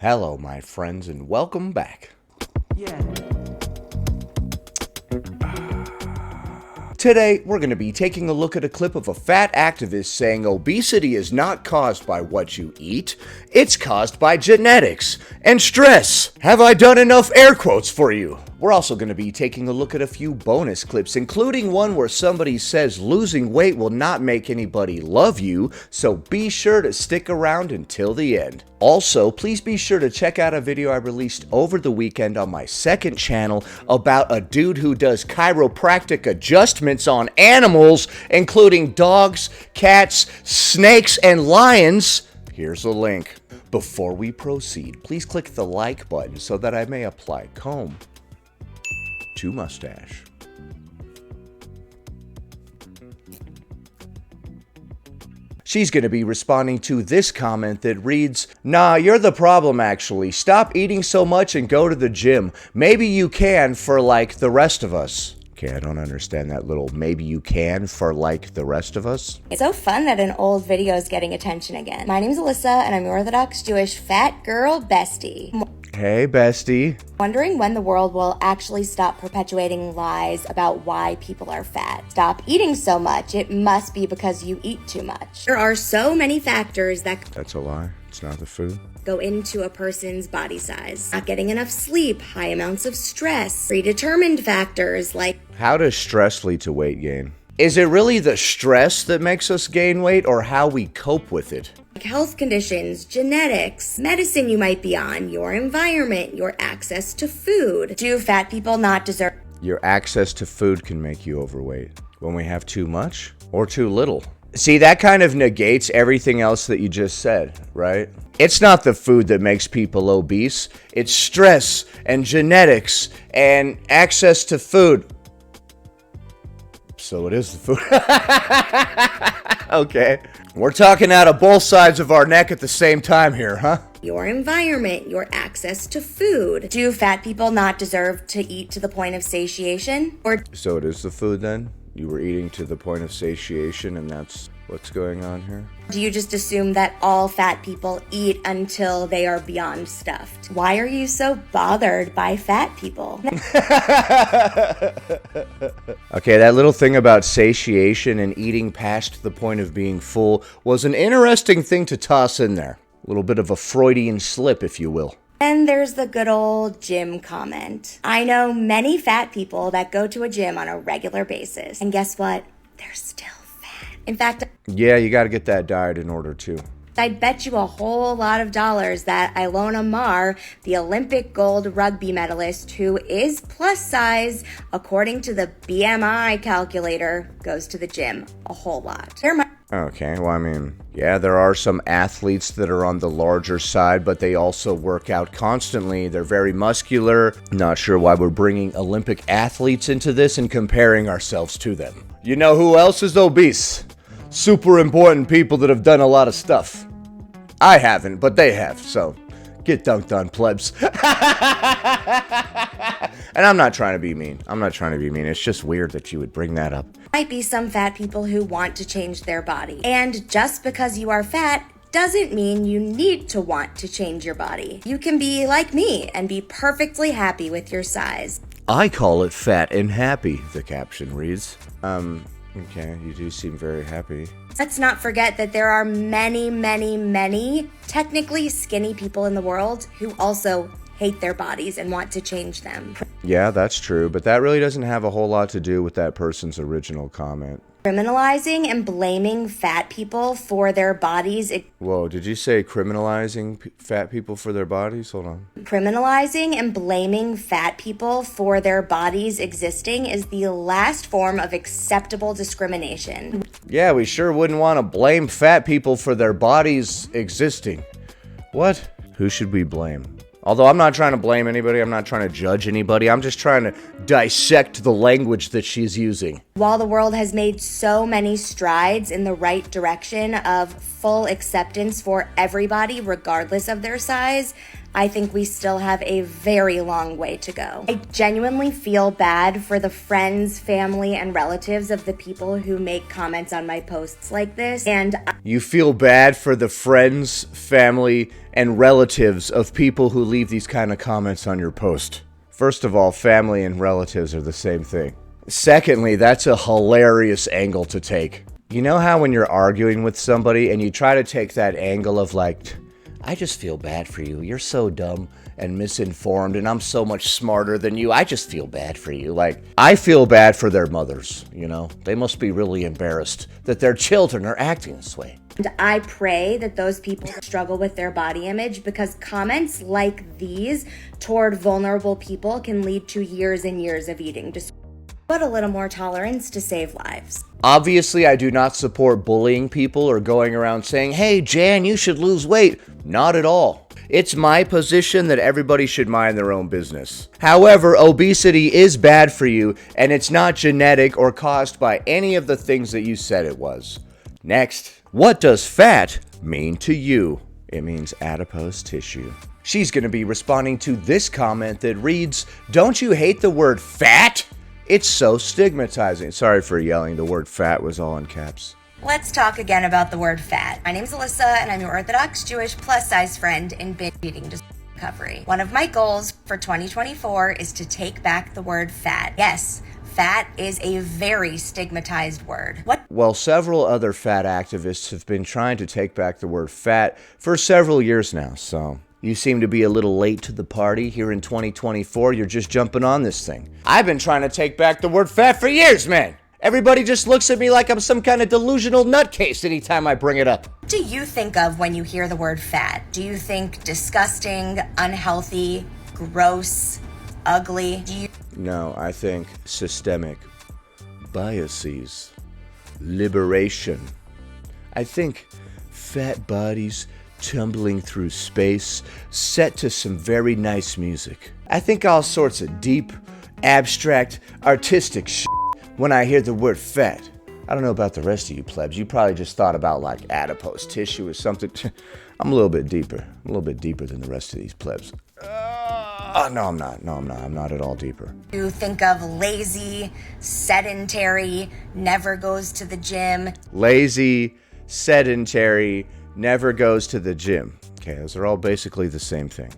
Hello, my friends, and welcome back. Yeah. Today, we're going to be taking a look at a clip of a fat activist saying obesity is not caused by what you eat, it's caused by genetics and stress. Have I done enough air quotes for you? We're also going to be taking a look at a few bonus clips, including one where somebody says losing weight will not make anybody love you, so be sure to stick around until the end. Also, please be sure to check out a video I released over the weekend on my second channel about a dude who does chiropractic adjustments on animals, including dogs, cats, snakes, and lions. Here's a link. Before we proceed, please click the like button so that I may apply comb to mustache. She's going to be responding to this comment that reads, "Nah, you're the problem actually. Stop eating so much and go to the gym. Maybe you can for like the rest of us." Okay, I don't understand that little maybe you can for like the rest of us. It's so fun that an old video is getting attention again. My name's Alyssa and I'm your Orthodox Jewish fat girl bestie. Hey, bestie. Wondering when the world will actually stop perpetuating lies about why people are fat. Stop eating so much. It must be because you eat too much. There are so many factors that That's a lie. It's not the food. go into a person's body size. Not getting enough sleep, high amounts of stress, predetermined factors like How does stress lead to weight gain? Is it really the stress that makes us gain weight or how we cope with it? health conditions, genetics, medicine you might be on, your environment, your access to food. Do fat people not deserve Your access to food can make you overweight when we have too much or too little. See, that kind of negates everything else that you just said, right? It's not the food that makes people obese. It's stress and genetics and access to food. So it is the food. Okay. We're talking out of both sides of our neck at the same time here, huh? your environment, your access to food. Do fat people not deserve to eat to the point of satiation? Or So it is the food then? You were eating to the point of satiation and that's what's going on here? do you just assume that all fat people eat until they are beyond stuffed? Why are you so bothered by fat people? Okay, that little thing about satiation and eating past the point of being full was an interesting thing to toss in there. A little bit of a Freudian slip, if you will. And there's the good old gym comment. I know many fat people that go to a gym on a regular basis. And guess what? They're still fat. In fact, Yeah, you gotta get that diet in order too. I'd bet you a whole lot of dollars that Ilona Maher, the Olympic gold rugby medalist who is plus size, according to the BMI calculator, goes to the gym a whole lot. Okay, well, I mean, yeah, there are some athletes that are on the larger side, but they also work out constantly. They're very muscular. Not sure why we're bringing Olympic athletes into this and comparing ourselves to them. You know who else is obese? Super important people that have done a lot of stuff. I haven't, but they have, so get dunked on, plebs. And I'm not trying to be mean. It's just weird that you would bring that up. Might be some fat people who want to change their body. And just because you are fat doesn't mean you need to want to change your body. You can be like me and be perfectly happy with your size. I call it fat and happy, the caption reads. Okay, you do seem very happy. Let's not forget that there are many, many, many technically skinny people in the world who also hate their bodies and want to change them. Yeah, that's true, but that really doesn't have a whole lot to do with that person's original comment. Criminalizing and blaming fat people for their bodies. Whoa, did you say criminalizing fat people for their bodies? Hold on. Criminalizing and blaming fat people for their bodies existing is the last form of acceptable discrimination. Yeah, we sure wouldn't want to blame fat people for their bodies existing. What? Who should we blame? Although I'm not trying to blame anybody, I'm not trying to judge anybody, I'm just trying to dissect the language that she's using. While the world has made so many strides in the right direction of full acceptance for everybody, regardless of their size, I think we still have a very long way to go. I genuinely feel bad for the friends, family, and relatives of the people who make comments on my posts like this, and you feel bad for the friends, family, and relatives of people who leave these kind of comments on your post. First of all, family and relatives are the same thing. Secondly, that's a hilarious angle to take. You know how when you're arguing with somebody and you try to take that angle of like, I just feel bad for you. You're so dumb and misinformed and I'm so much smarter than you. I just feel bad for you. Like, I feel bad for their mothers, you know? They must be really embarrassed that their children are acting this way. And I pray that those people struggle with their body image, because comments like these toward vulnerable people can lead to years and years of eating disorders. But a little more tolerance to save lives. Obviously, I do not support bullying people or going around saying, hey, Jan, you should lose weight. Not at all. It's my position that everybody should mind their own business. However, obesity is bad for you, and it's not genetic or caused by any of the things that you said it was. Next, what does fat mean to you? It means adipose tissue. She's going to be responding to this comment that reads, don't you hate the word fat? It's so stigmatizing. Sorry for yelling, the word fat was all in caps. Let's talk again about the word fat. My name's Alyssa, and I'm your Orthodox Jewish plus-size friend in binge eating recovery. One of my goals for 2024 is to take back the word fat. Yes, fat is a very stigmatized word. Well, several other fat activists have been trying to take back the word fat for several years now, so you seem to be a little late to the party here in 2024. You're just jumping on this thing. I've been trying to take back the word fat for years, man. Everybody just looks at me like I'm some kind of delusional nutcase anytime I bring it up. What do you think of when you hear the word fat? Do you think disgusting, unhealthy, gross, ugly? No, I think systemic, biases, liberation. I think fat bodies tumbling through space, set to some very nice music. I think all sorts of deep, abstract, artistic shit when I hear the word fat. I don't know about the rest of you plebs. You probably just thought about like adipose tissue or something. I'm a little bit deeper. I'm a little bit deeper than the rest of these plebs. No, I'm not. I'm not at all deeper. You think of lazy, sedentary, never goes to the gym. Lazy, sedentary, never goes to the gym. Okay, those are all basically the same thing.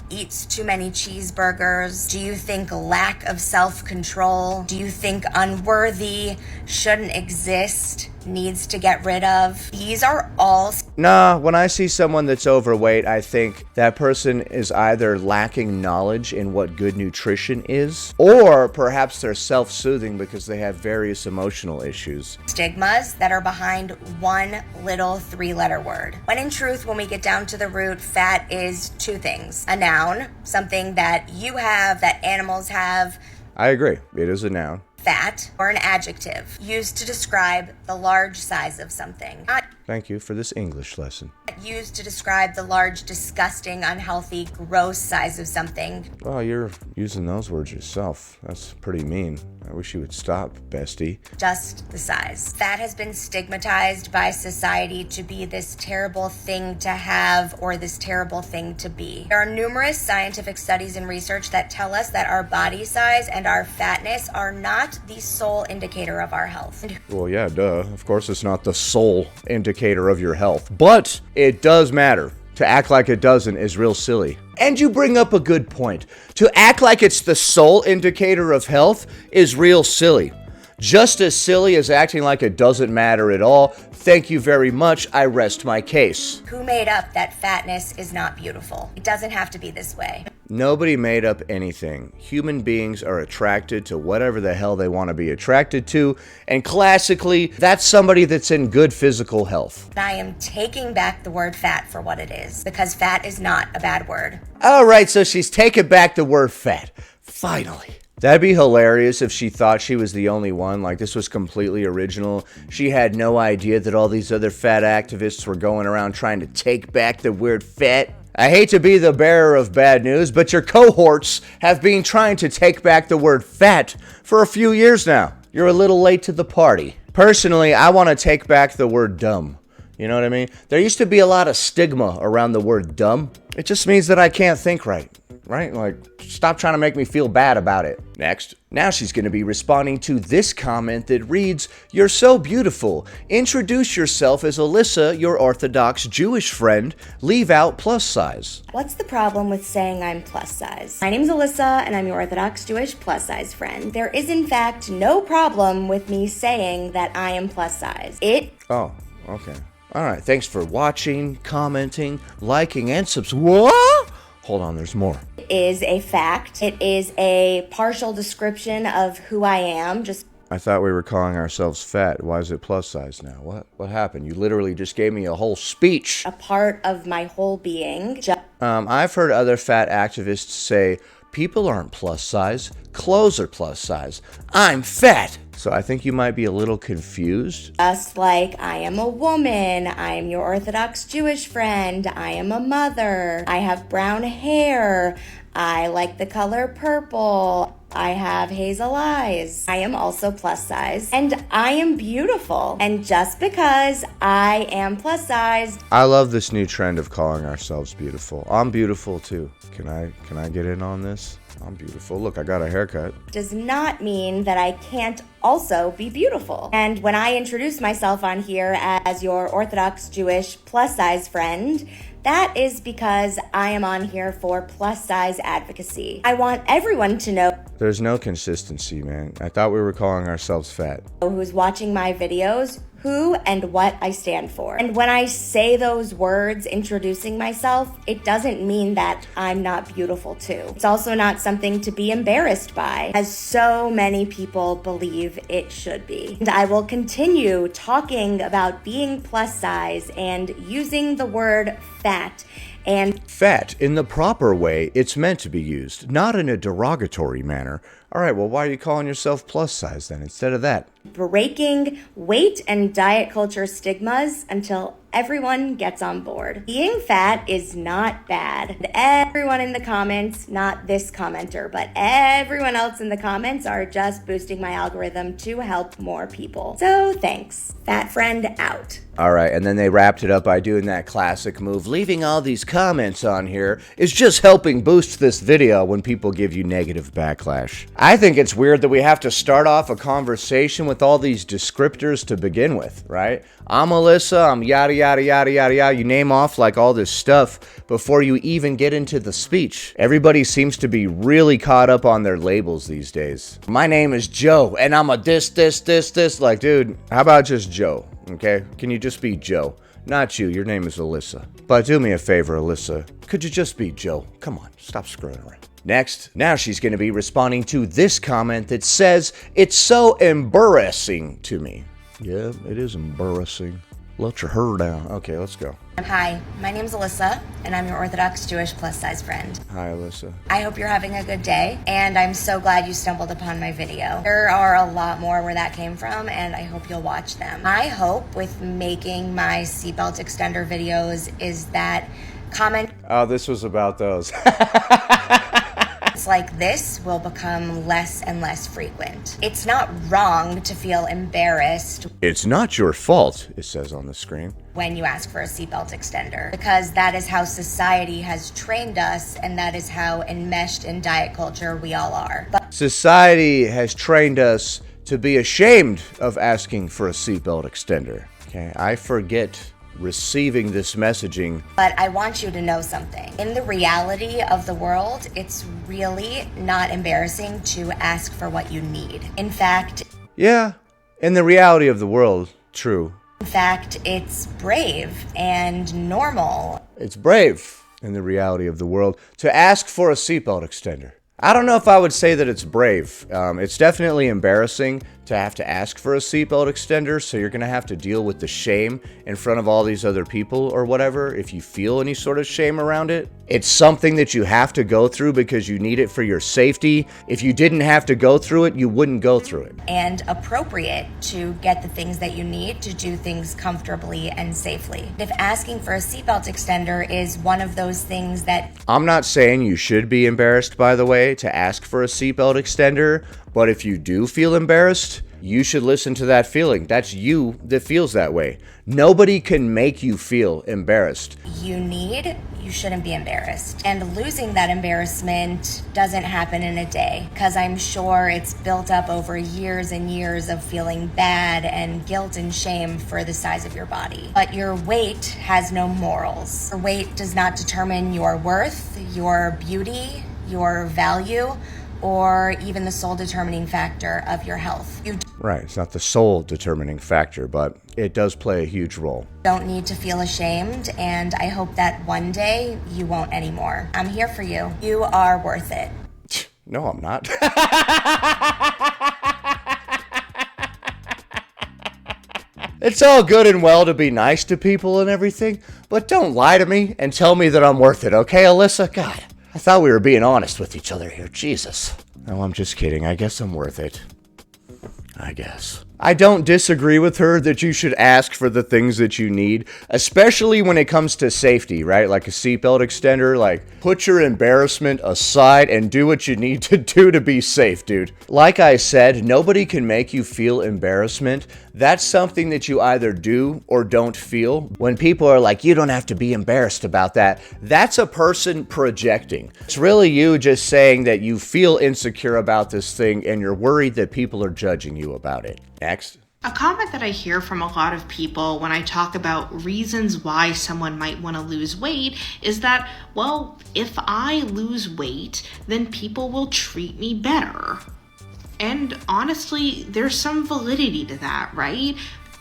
Eats too many cheeseburgers? Do you think lack of self-control? Do you think unworthy, shouldn't exist, needs to get rid of? These are all... Nah, when I see someone that's overweight, I think that person is either lacking knowledge in what good nutrition is, or perhaps they're self-soothing because they have various emotional issues. Stigmas that are behind one little three-letter word. When in truth, when we get down to the root, fat is two things. A noun, something that you have, that animals have. I agree. It is a noun. Fat, or an adjective, used to describe the large size of something. Thank you for this English lesson. Used to describe the large, disgusting, unhealthy, gross size of something. Well, you're using those words yourself. That's pretty mean. I wish you would stop, bestie. Just the size. Fat has been stigmatized by society to be this terrible thing to have or this terrible thing to be. There are numerous scientific studies and research that tell us that our body size and our fatness are not the sole indicator of our health. Well, yeah, duh. Of course it's not the sole indicator of your health, but it does matter. To act like it doesn't is real silly. And you bring up a good point. To act like it's the sole indicator of health is real silly. Just as silly as acting like it doesn't matter at all. Thank you very much. I rest my case. Who made up that fatness is not beautiful? It doesn't have to be this way. Nobody made up anything. Human beings are attracted to whatever the hell they want to be attracted to, and classically, that's somebody that's in good physical health. I am taking back the word fat for what it is, because fat is not a bad word. Alright, so she's taking back the word fat. Finally. That'd be hilarious if she thought she was the only one, like this was completely original. She had no idea that all these other fat activists were going around trying to take back the word fat. I hate to be the bearer of bad news, but your cohorts have been trying to take back the word fat for a few years now. You're a little late to the party. Personally, I want to take back the word dumb. You know what I mean? There used to be a lot of stigma around the word dumb. It just means that I can't think right? Like, stop trying to make me feel bad about it. Next. Now she's going to be responding to this comment that reads, "You're so beautiful. Introduce yourself as Alyssa, your Orthodox Jewish friend. Leave out plus size." What's the problem with saying I'm plus size? My name's Alyssa, and I'm your Orthodox Jewish plus size friend. There is, in fact, no problem with me saying that I am plus size. Oh, okay. All right. Thanks for watching, commenting, liking, and What? Hold on, there's more. Is a fact. It is a partial description of who I am. I thought we were calling ourselves fat. Why is it plus size now? What happened? You literally just gave me a whole speech. A part of my whole being. I've heard other fat activists say, people aren't plus size, clothes are plus size. I'm fat. So I think you might be a little confused. Just like I am a woman, I am your Orthodox Jewish friend, I am a mother, I have brown hair, I like the color purple, I have hazel eyes. I am also plus size, and I am beautiful. And just because I am plus size, I love this new trend of calling ourselves beautiful. I'm beautiful too. Can I get in on this? I'm beautiful. Look, I got a haircut. Does not mean that I can't also be beautiful. And when I introduce myself on here as your Orthodox Jewish plus size friend, that is because I am on here for plus size advocacy. I want everyone to know there's no consistency, man. I thought we were calling ourselves fat. Who's watching my videos, who and what I stand for. And when I say those words introducing myself, it doesn't mean that I'm not beautiful too. It's also not something to be embarrassed by, as so many people believe it should be. And I will continue talking about being plus size and using the word fat. And fat, in the proper way it's meant to be used, not in a derogatory manner. All right, well, why are you calling yourself plus size then instead of that? Breaking weight and diet culture stigmas until everyone gets on board. Being fat is not bad. And everyone in the comments, not this commenter, but everyone else in the comments are just boosting my algorithm to help more people. So thanks. Fat friend out. All right, and then they wrapped it up by doing that classic move. Leaving all these comments on here is just helping boost this video when people give you negative backlash. I think it's weird that we have to start off a conversation with all these descriptors to begin with, right? I'm Alyssa, I'm yada yada yada yada yada. You name off like all this stuff before you even get into the speech. Everybody seems to be really caught up on their labels these days. My name is Joe, and I'm a this. Like, dude, how about just Joe? Okay, can you just be Joe? Not you, your name is Alyssa. But do me a favor, Alyssa. Could you just be Joe? Come on, stop screwing around. Next, now she's going to be responding to this comment that says, "It's so embarrassing to me." Yeah, it is embarrassing. Let your hair down. Okay, let's go. Hi, my name's Alyssa, and I'm your Orthodox Jewish plus size friend. Hi, Alyssa. I hope you're having a good day, and I'm so glad you stumbled upon my video. There are a lot more where that came from, and I hope you'll watch them. My hope with making my seatbelt extender videos is that comment... Oh, this was about those. like this will become less and less frequent. It's not wrong to feel embarrassed. It's not your fault, it says on the screen. When you ask for a seatbelt extender, because that is how society has trained us, and that is how enmeshed in diet culture we all are. But society has trained us to be ashamed of asking for a seatbelt extender. Okay, I forget receiving this messaging. But I want you to know something. In the reality of the world, it's really not embarrassing to ask for what you need. In fact, yeah, in the reality of the world, true. In fact, it's brave and normal. It's brave in the reality of the world to ask for a seatbelt extender. I don't know if I would say that it's brave. It's definitely embarrassing to have to ask for a seatbelt extender, so you're going to have to deal with the shame in front of all these other people or whatever if you feel any sort of shame around it. It's something that you have to go through because you need it for your safety. If you didn't have to go through it, you wouldn't go through it. And appropriate to get the things that you need to do things comfortably and safely. If asking for a seatbelt extender is one of those things that... I'm not saying you should be embarrassed, by the way, to ask for a seatbelt extender, but if you do feel embarrassed, You should listen to that feeling. That's you that feels that way. Nobody can make you feel embarrassed. You shouldn't be embarrassed. And losing that embarrassment doesn't happen in a day, because I'm sure it's built up over years and years of feeling bad and guilt and shame for the size of your body. But your weight has no morals. Your weight does not determine your worth, your beauty, your value, or even the sole determining factor of your health. You Right, it's not the sole determining factor, but it does play a huge role. don't need to feel ashamed, and I hope that one day you won't anymore. I'm here for you. You are worth it. No, I'm not. It's all good and well to be nice to people and everything, but don't lie to me and tell me that I'm worth it, okay, Alyssa? God, I thought we were being honest with each other here. Jesus. No, I'm just kidding. I guess I'm worth it. I guess. I don't disagree with her that you should ask for the things that you need, especially when it comes to safety, right? Like a seatbelt extender. Like, put your embarrassment aside and do what you need to do to be safe, dude. Like I said, nobody can make you feel embarrassment. That's something that you either do or don't feel. When people are like, you don't have to be embarrassed about that, that's a person projecting. It's really you just saying that you feel insecure about this thing and you're worried that people are judging you about it. Next. A comment that I hear from a lot of people when I talk about reasons why someone might want to lose weight is that, well, if I lose weight, then people will treat me better. And honestly, there's some validity to that, right?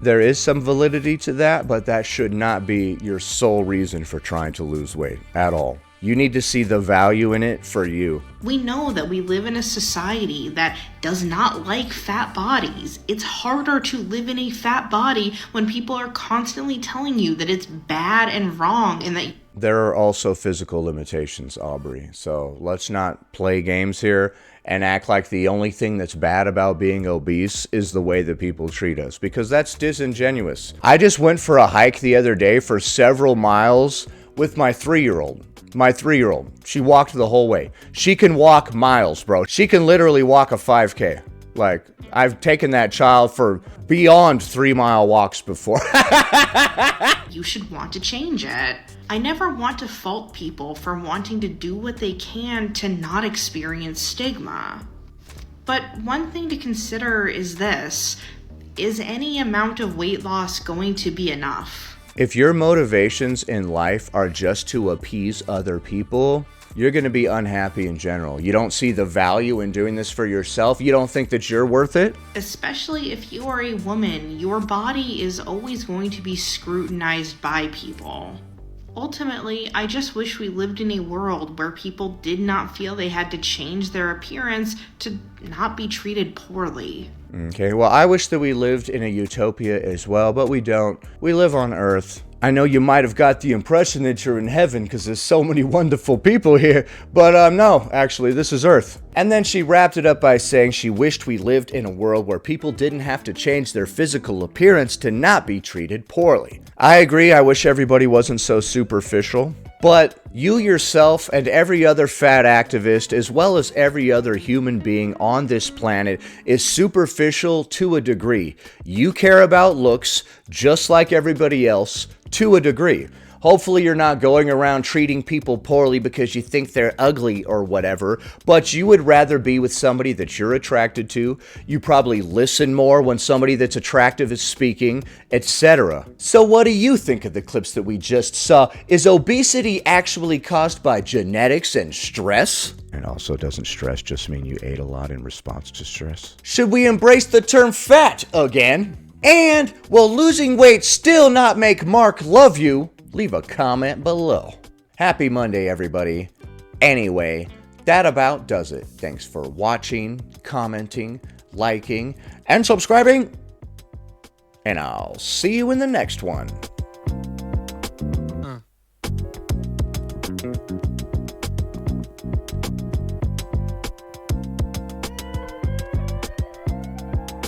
There is some validity to that, but that should not be your sole reason for trying to lose weight at all. You need to see the value in it for you. We know that we live in a society that does not like fat bodies. It's harder to live in a fat body when people are constantly telling you that it's bad and wrong and that There are also physical limitations, Aubrey. So let's not play games here and act like the only thing that's bad about being obese is the way that people treat us, because that's disingenuous. I just went for a hike the other day for several miles with my 3-year-old. My 3-year-old. She walked the whole way. She can walk miles, bro. She can literally walk a 5K. Like, I've taken that child for beyond 3-mile walks before. you should want to change it. I never want to fault people for wanting to do what they can to not experience stigma. But one thing to consider is this: is any amount of weight loss going to be enough? If your motivations in life are just to appease other people, you're going to be unhappy in general. You don't see the value in doing this for yourself. You don't think that you're worth it. Especially if you are a woman, your body is always going to be scrutinized by people. Ultimately, I just wish we lived in a world where people did not feel they had to change their appearance to not be treated poorly. Okay, well, I wish that we lived in a utopia as well, but we don't. We live on Earth. I know you might have got the impression that you're in heaven because there's so many wonderful people here, but no, actually, this is Earth. And then she wrapped it up by saying she wished we lived in a world where people didn't have to change their physical appearance to not be treated poorly. I agree, I wish everybody wasn't so superficial. But you yourself and every other fat activist, as well as every other human being on this planet, is superficial to a degree. You care about looks just like everybody else to a degree. Hopefully you're not going around treating people poorly because you think they're ugly or whatever, but you would rather be with somebody that you're attracted to. You probably listen more when somebody that's attractive is speaking, etc. So what do you think of the clips that we just saw? Is obesity actually caused by genetics and stress? And also, doesn't stress just mean you ate a lot in response to stress? Should we embrace the term fat again? And will losing weight still not make Mark love you? Leave a comment below. Happy Monday, everybody. Anyway, that about does it. Thanks for watching, commenting, liking, and subscribing. And I'll see you in the next one.